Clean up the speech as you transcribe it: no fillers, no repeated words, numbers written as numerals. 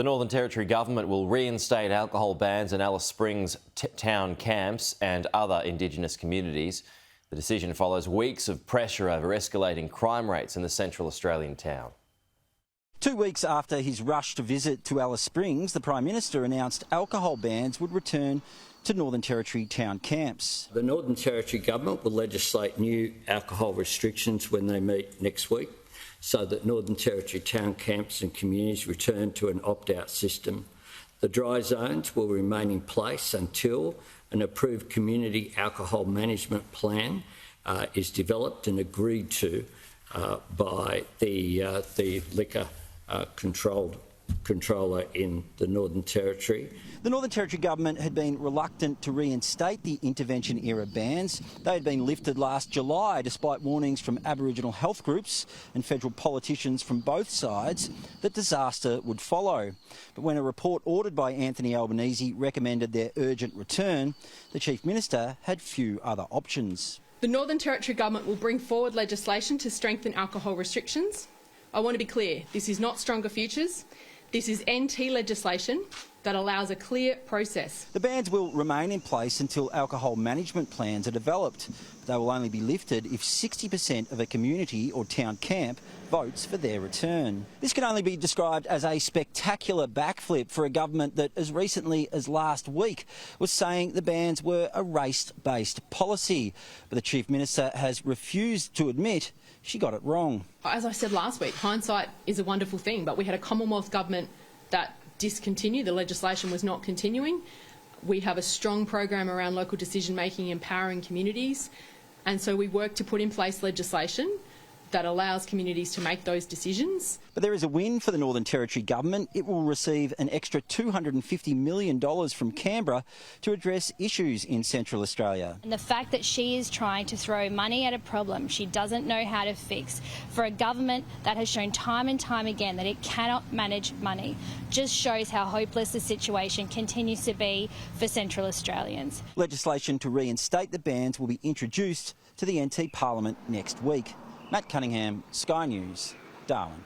The Northern Territory Government will reinstate alcohol bans in Alice Springs town camps and other Indigenous communities. The decision follows weeks of pressure over escalating crime rates in the Central Australian town. 2 weeks after his rushed visit to Alice Springs, the Prime Minister announced alcohol bans would return to Northern Territory town camps. The Northern Territory Government will legislate new alcohol restrictions when they meet next week, so that Northern Territory town camps and communities return to an opt-out system. The dry zones will remain in place until an approved community alcohol management plan is developed and agreed to by the liquor controller in the Northern Territory. The Northern Territory Government had been reluctant to reinstate the intervention-era bans. They had been lifted last July despite warnings from Aboriginal health groups and federal politicians from both sides that disaster would follow. But when a report ordered by Anthony Albanese recommended their urgent return, the Chief Minister had few other options. The Northern Territory Government will bring forward legislation to strengthen alcohol restrictions. I want to be clear, this is not Stronger Futures. This is NT legislation that allows a clear process. The bans will remain in place until alcohol management plans are developed. They will only be lifted if 60% of a community or town camp votes for their return. This can only be described as a spectacular backflip for a government that, as recently as last week, was saying the bans were a race-based policy. But the Chief Minister has refused to admit she got it wrong. As I said last week, hindsight is a wonderful thing, but we had a Commonwealth government that discontinued. The legislation was not continuing. We have a strong program around local decision-making, empowering communities, and so we work to put in place legislation that allows communities to make those decisions. But there is a win for the Northern Territory Government. It will receive an extra $250 million from Canberra to address issues in Central Australia. And the fact that she is trying to throw money at a problem she doesn't know how to fix, for a government that has shown time and time again that it cannot manage money, just shows how hopeless the situation continues to be for Central Australians. Legislation to reinstate the bans will be introduced to the NT Parliament next week. Matt Cunningham, Sky News, Darwin.